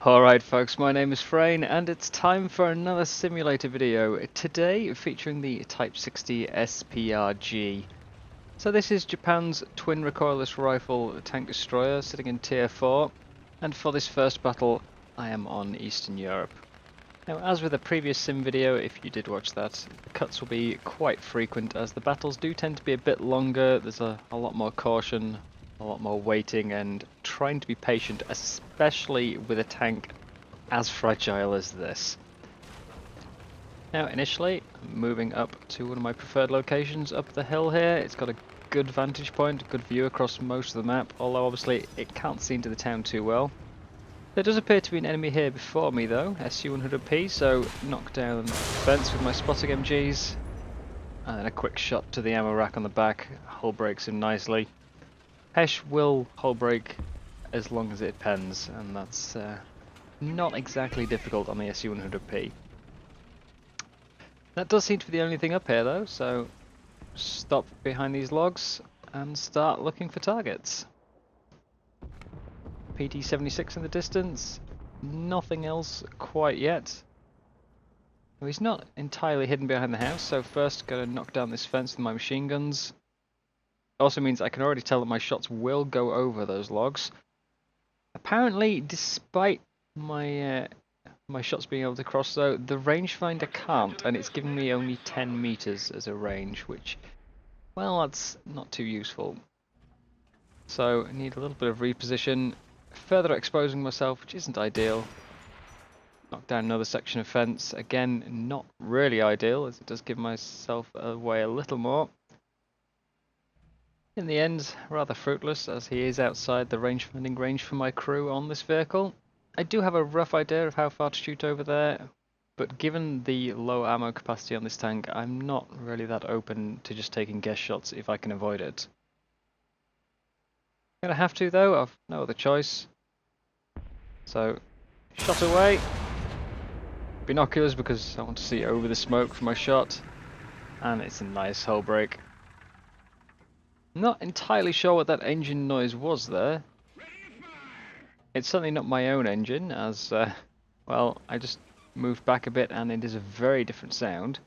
Alright folks, my name is Freyn and it's time for another simulator video, today featuring the Type-60 SPRG. So this is Japan's twin recoilless rifle tank destroyer sitting in tier 4, and for this first battle I am on Eastern Europe. Now as with the previous sim video, if you did watch that, the cuts will be quite frequent as the battles do tend to be a bit longer. There's a lot more caution, a lot more waiting and trying to be patient, especially with a tank as fragile as this. Now initially, I'm moving up to one of my preferred locations up the hill here. It's got a good vantage point, good view across most of the map, although obviously it can't see into the town too well. There does appear to be an enemy here before me though, SU-100P, so knock down the fence with my spotting MGs, and then a quick shot to the ammo rack on the back, hull breaks him nicely. Hesh will hull break as long as it pens, and that's not exactly difficult on the SU-100P. That does seem to be the only thing up here though, so stop behind these logs and start looking for targets. PT-76 in the distance, nothing else quite yet. Well, he's not entirely hidden behind the house, so first gotta knock down this fence with my machine guns. Also means I can already tell that my shots will go over those logs. Apparently, despite my my shots being able to cross though, the rangefinder can't, and it's giving me only 10 meters as a range, which, well, that's not too useful. So I need a little bit of reposition, further exposing myself, which isn't ideal. Knock down another section of fence, again not really ideal, as it does give myself away a little more. In the end, rather fruitless, as he is outside the range-finding range for my crew on this vehicle. I do have a rough idea of how far to shoot over there, but given the low ammo capacity on this tank, I'm not really that open to just taking guess shots if I can avoid it. I'm gonna have to though, I've no other choice. So, shot away. Binoculars because I want to see over the smoke for my shot, and it's a nice hull break. Not entirely sure what that engine noise was there. It's certainly not my own engine, as, well, I just moved back a bit and it is a very different sound.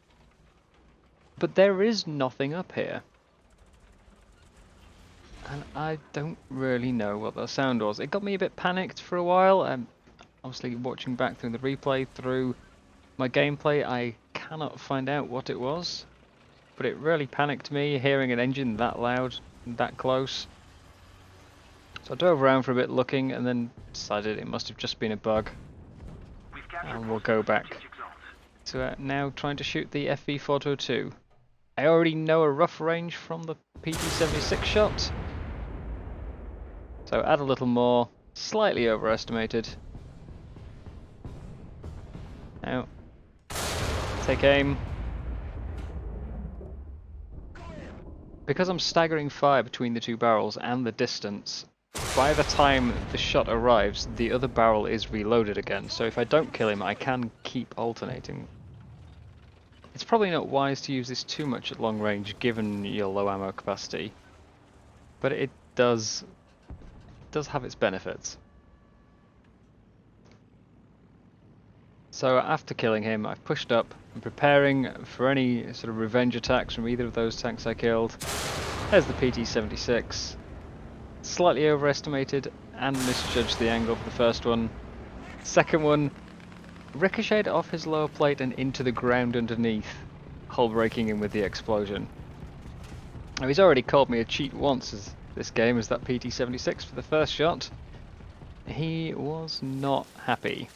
But there is nothing up here. And I don't really know what that sound was. It got me a bit panicked for a while. Obviously watching back through the replay, through my gameplay, I cannot find out what it was. But it really panicked me, hearing an engine that loud and that close. So I drove around for a bit looking and then decided it must have just been a bug. And we'll go back to now trying to shoot the FV-402. I already know a rough range from the PT-76 shot. So add a little more, slightly overestimated. Now, take aim. Because I'm staggering fire between the two barrels and the distance, by the time the shot arrives, the other barrel is reloaded again, so if I don't kill him, I can keep alternating. It's probably not wise to use this too much at long range, given your low ammo capacity, but it does have its benefits. So after killing him, I've pushed up and preparing for any sort of revenge attacks from either of those tanks I killed. There's the PT-76. Slightly overestimated and misjudged the angle for the first one. Second one ricocheted off his lower plate and into the ground underneath, hull breaking him with the explosion. Now he's already called me a cheat once as this game as that PT-76 for the first shot. He was not happy.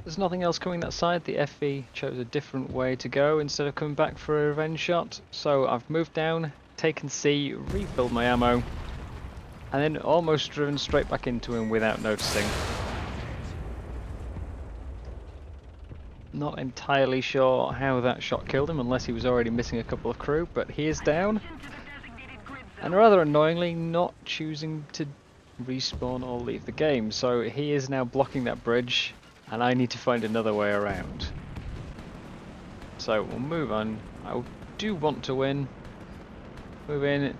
There's nothing else coming that side. The FV chose a different way to go instead of coming back for a revenge shot. So I've moved down, taken C, refilled my ammo, and then almost driven straight back into him without noticing. Not entirely sure how that shot killed him, unless he was already missing a couple of crew, but he is down. And rather annoyingly, not choosing to respawn or leave the game. So he is now blocking that bridge, and I need to find another way around. So we'll move on. I do want to win. Move in,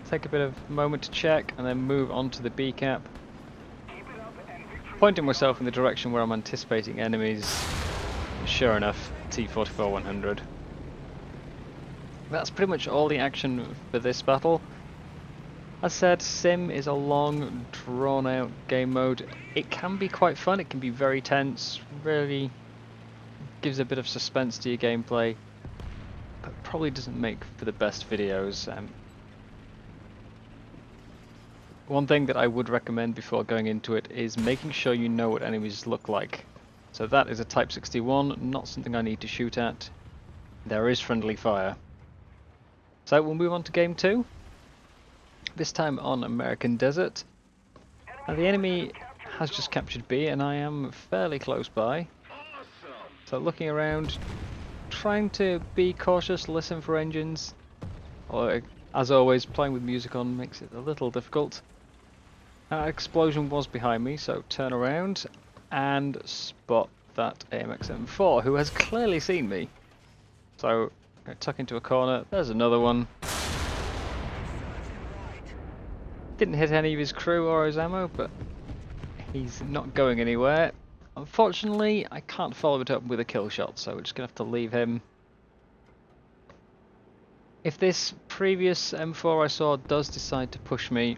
take a bit of moment to check, and then move on to the B cap. pointing myself in the direction where I'm anticipating enemies. Sure enough, T-44 100. That's pretty much all the action for this battle. As said, Sim is a long, drawn-out game mode. It can be quite fun, it can be very tense, really gives a bit of suspense to your gameplay, but probably doesn't make for the best videos. One thing that I would recommend before going into it is making sure you know what enemies look like. So that is a Type 61, not something I need to shoot at. There is friendly fire. So we'll move on to game 2. This time on American Desert. Now the enemy has just captured B and I am fairly close by. So looking around, trying to be cautious, listen for engines. Or, as always, playing with music on makes it a little difficult. Explosion was behind me, so turn around and spot that AMX M4, who has clearly seen me. So, tuck into a corner, there's another one. Didn't hit any of his crew or his ammo, but he's not going anywhere. Unfortunately, I can't follow it up with a kill shot, so we're just going to have to leave him. If this previous M4 I saw does decide to push me,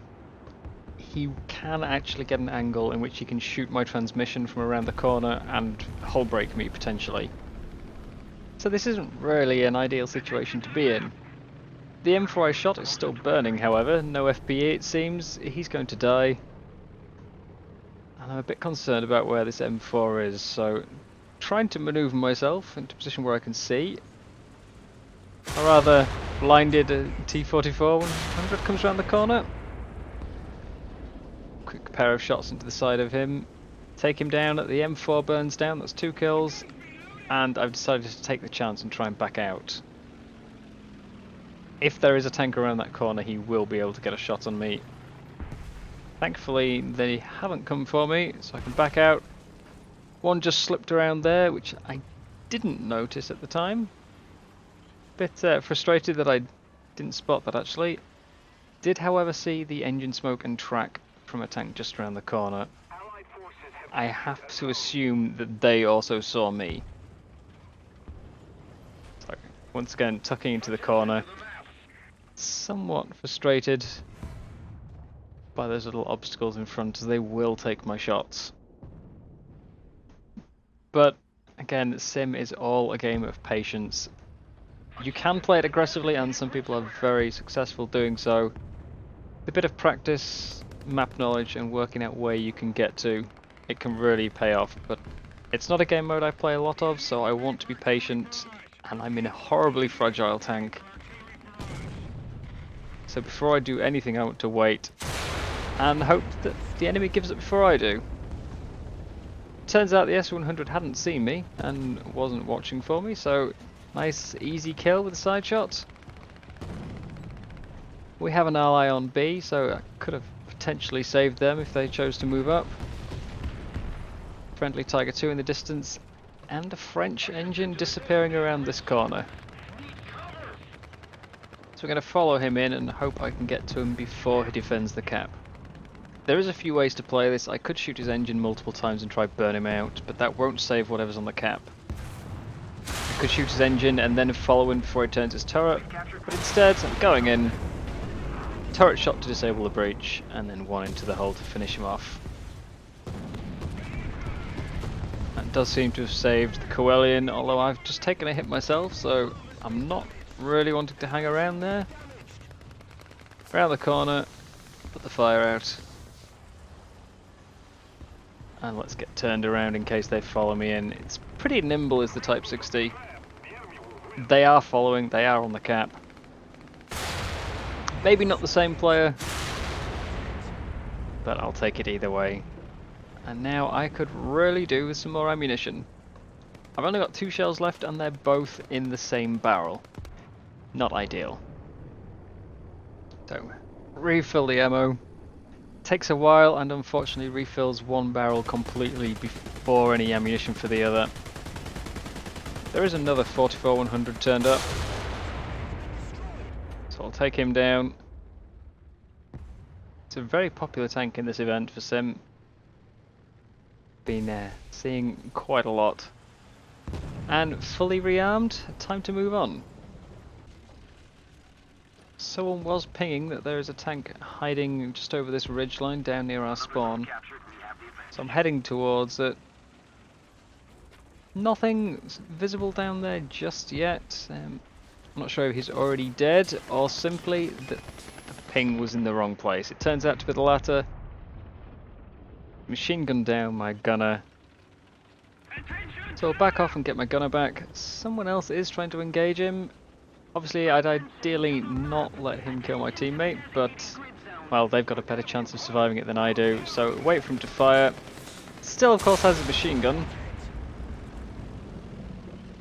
he can actually get an angle in which he can shoot my transmission from around the corner and hull break me potentially. So this isn't really an ideal situation to be in. The M4 I shot is still burning, however, no FPE it seems. He's going to die. And I'm a bit concerned about where this M4 is, so trying to manoeuvre myself into a position where I can see. A rather blinded T-44 100 comes around the corner. Quick pair of shots into the side of him. Take him down, the M4 burns down, that's 2 kills. And I've decided to take the chance and try and back out. If there is a tank around that corner, he will be able to get a shot on me. Thankfully, they haven't come for me, so I can back out. One just slipped around there, which I didn't notice at the time. Bit frustrated that I didn't spot that actually. Did, however, see the engine smoke and track from a tank just around the corner. I have to assume that they also saw me. So, once again, tucking into the corner. Somewhat frustrated by those little obstacles in front, as they will take my shots. But again, Sim is all a game of patience. You can play it aggressively, and some people are very successful doing so. With a bit of practice, map knowledge, and working out where you can get to, it can really pay off. But it's not a game mode I play a lot of, so I want to be patient, and I'm in a horribly fragile tank. So before I do anything, I want to wait and hope that the enemy gives up before I do. Turns out the S100 hadn't seen me and wasn't watching for me, so nice easy kill with a side shot. We have an ally on B, so I could have potentially saved them if they chose to move up. Friendly Tiger 2 in the distance, and a French engine disappearing around this corner. So we're going to follow him in and hope I can get to him before he defends the cap. There is a few ways to play this. I could shoot his engine multiple times and try burn him out, but that won't save whatever's on the cap. I could shoot his engine and then follow him before he turns his turret, but instead I'm going in. Turret shot to disable the breach, and then one into the hull to finish him off. That does seem to have saved the Coelian, although I've just taken a hit myself, so I'm not really wanting to hang around there. Around the corner, put the fire out. And let's get turned around in case they follow me in. It's pretty nimble is the Type-60. They are following, they are on the cap. Maybe not the same player, but I'll take it either way. And now I could really do with some more ammunition. I've only got 2 shells left and they're both in the same barrel. Not ideal. So, refill the ammo. Takes a while and unfortunately refills one barrel completely before any ammunition for the other. There is another 44 100 turned up. So I'll take him down. It's a very popular tank in this event for Sim. been seeing quite a lot. And fully rearmed, time to move on. Someone was pinging that there is a tank hiding just over this ridgeline down near our spawn. So I'm heading towards it. Nothing visible down there just yet. I'm not sure if he's already dead or simply that the ping was in the wrong place. It turns out to be the latter. Machine gun down my gunner. So I'll back off and get my gunner back. Someone else is trying to engage him. Obviously I'd ideally not let him kill my teammate, but well, they've got a better chance of surviving it than I do, so wait for him to fire. Still of course has a machine gun,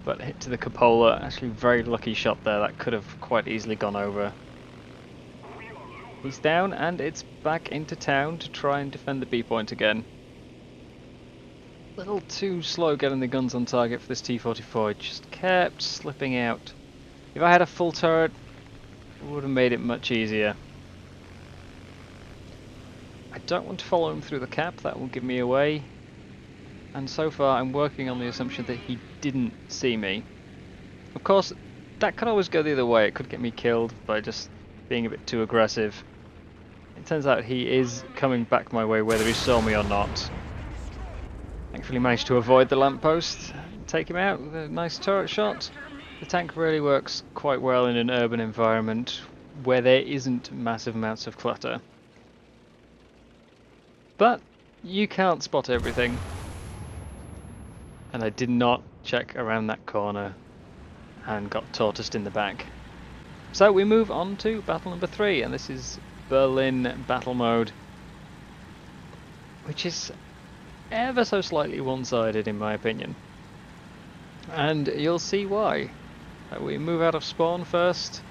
but hit to the cupola. Actually very lucky shot there, that could have quite easily gone over. He's down and it's back into town to try and defend the B point again. A little too slow getting the guns on target for this T-44, it just kept slipping out. If I had a full turret, it would have made it much easier. I don't want to follow him through the cap, that will give me away. And so far I'm working on the assumption that he didn't see me. Of course, that could always go the other way, it could get me killed by just being a bit too aggressive. It turns out he is coming back my way whether he saw me or not. Thankfully managed to avoid the lamppost, take him out with a nice turret shot. The tank really works quite well in an urban environment where there isn't massive amounts of clutter. But you can't spot everything. And I did not check around that corner and got tortoised in the back. So we move on to battle number 3, and this is Berlin battle mode, which is ever so slightly one-sided in my opinion. And you'll see why. We move out of spawn first.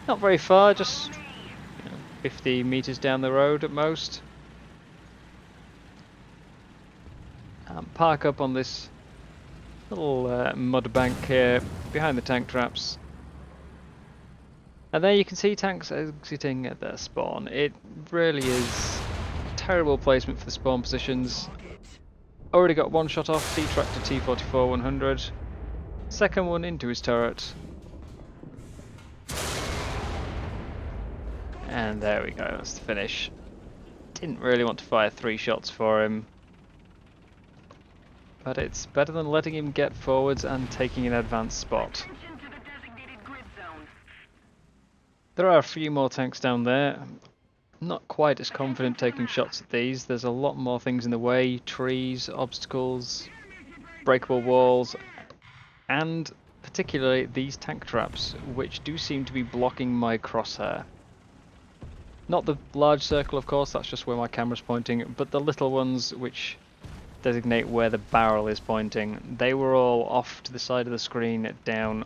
Not very far, just 50 meters down the road at most. Park up on this little mud bank here behind the tank traps. And there you can see tanks exiting at their spawn. It really is a terrible placement for the spawn positions. Already got one shot off, detractor T-44-100. Second one into his turret. And there we go, that's the finish. Didn't really want to fire 3 shots for him. But it's better than letting him get forwards and taking an advanced spot. There are a few more tanks down there. I'm not quite as confident taking shots at these. There's a lot more things in the way. Trees, obstacles, breakable walls, and particularly these tank traps, which do seem to be blocking my crosshair. Not the large circle, of course, that's just where my camera's pointing, but the little ones which designate where the barrel is pointing. They were all off to the side of the screen, down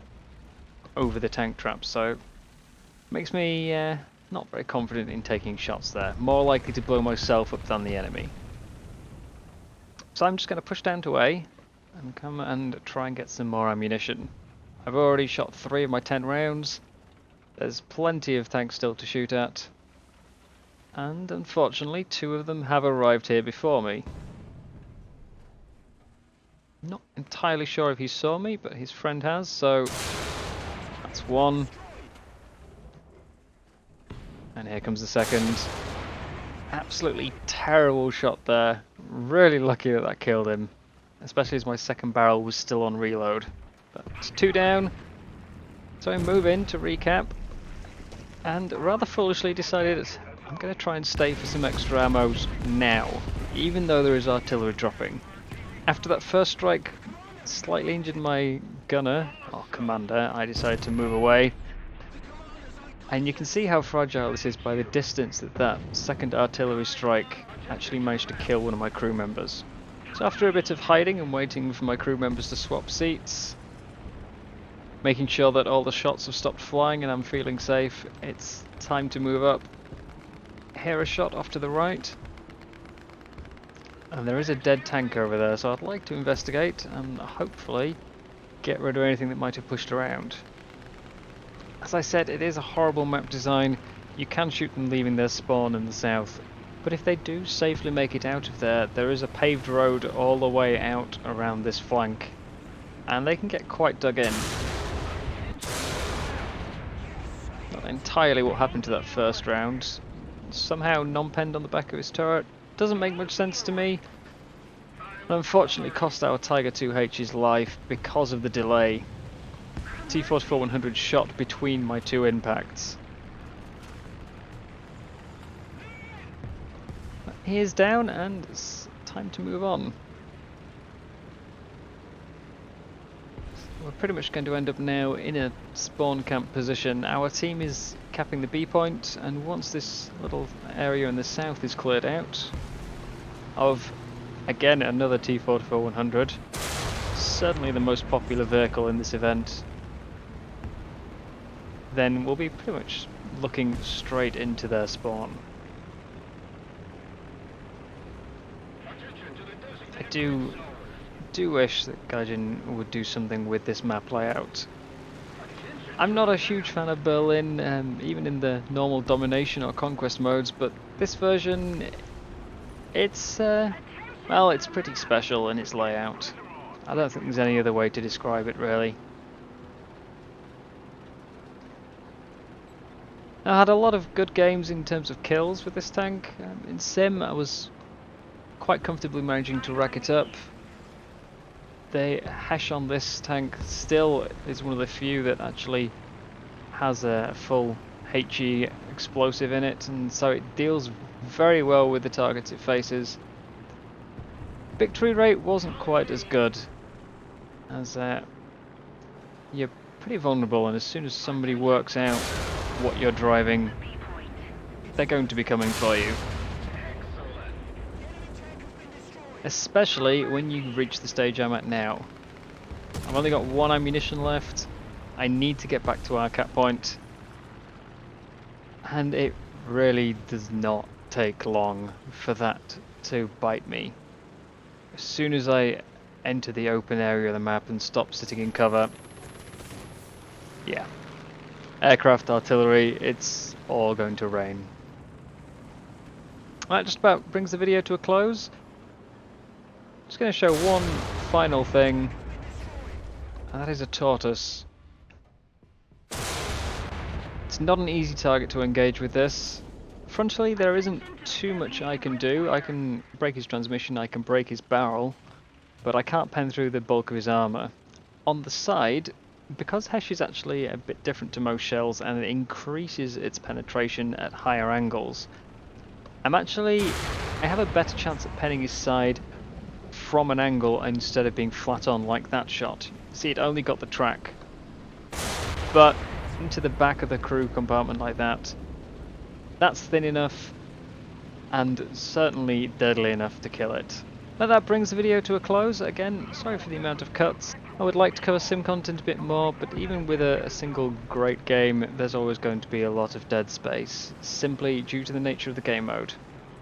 over the tank traps, so makes me not very confident in taking shots there. More likely to blow myself up than the enemy. So I'm just going to push down to A and come and try and get some more ammunition. I've already shot 3 of my 10 rounds. There's plenty of tanks still to shoot at. And unfortunately 2 of them have arrived here before me. Not entirely sure if he saw me, but his friend has, so that's 1. And here comes the second. Absolutely terrible shot there. Really lucky that that killed him, especially as my second barrel was still on reload. But 2 down. So I move in to recap, and rather foolishly decided I'm going to try and stay for some extra ammo now, even though there is artillery dropping. After that first strike slightly injured my gunner, or commander, I decided to move away. And you can see how fragile this is by the distance that that second artillery strike actually managed to kill one of my crew members. So after a bit of hiding and waiting for my crew members to swap seats, making sure that all the shots have stopped flying and I'm feeling safe, it's time to move up. Hear a shot off to the right. And there is a dead tank over there, so I'd like to investigate and hopefully get rid of anything that might have pushed around. As I said, it is a horrible map design. You can shoot them leaving their spawn in the south But if they do safely make it out of there, there is a paved road all the way out around this flank, and they can get quite dug in. Not entirely what happened to that first round. Somehow non-penned on the back of his turret. Doesn't make much sense to me. Unfortunately cost our Tiger 2H his life because of the delay. T-44-100 shot between my two impacts. He is down and it's time to move on. We're pretty much going to end up now in a spawn camp position. Our team is capping the B point, and once this little area in the south is cleared out of, again, another T-44-100, certainly the most popular vehicle in this event, then we'll be pretty much looking straight into their spawn. I do wish that Gaijin would do something with this map layout. I'm not a huge fan of Berlin, even in the normal domination or conquest modes, but this version, it's well, it's pretty special in its layout. I don't think there's any other way to describe it, really. I had a lot of good games in terms of kills with this tank. In Sim, I was quite comfortably managing to rack it up. The Hesh on this tank still is one of the few that actually has a full HE explosive in it, and so it deals very well with the targets it faces. Victory rate wasn't quite as good, as you're pretty vulnerable, and as soon as somebody works out what you're driving, they're going to be coming for you. Especially when you reach the stage I'm at now. I've only got one ammunition left. I need to get back to our cap point. And it really does not take long for that to bite me. As soon as I enter the open area of the map and stop sitting in cover, yeah. Aircraft, artillery, it's all going to rain. That just about brings the video to a close. Just going to show one final thing, and that is a tortoise. It's not an easy target to engage with this. Frontally, there isn't too much I can do. I can break his transmission, I can break his barrel, but I can't pen through the bulk of his armour. On the side, because Hesh is actually a bit different to most shells and it increases its penetration at higher angles, I have a better chance at penning his side from an angle instead of being flat on like that shot. See, it only got the track, but into the back of the crew compartment like that, that's thin enough and certainly deadly enough to kill it. Now that brings the video to a close. Again, sorry for the amount of cuts. I would like to cover sim content a bit more, but even with a single great game, there's always going to be a lot of dead space, simply due to the nature of the game mode.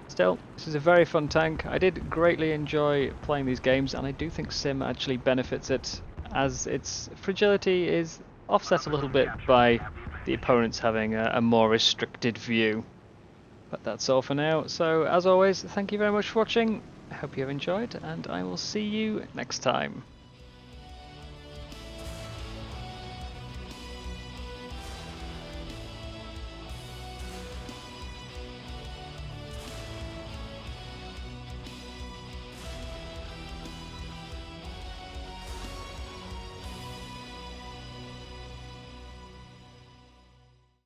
Still, this is a very fun tank. I did greatly enjoy playing these games, and I do think Sim actually benefits it, as its fragility is offset a little bit by the opponents having a more restricted view. But that's all for now, so as always, thank you very much for watching. I hope you have enjoyed, and I will see you next time.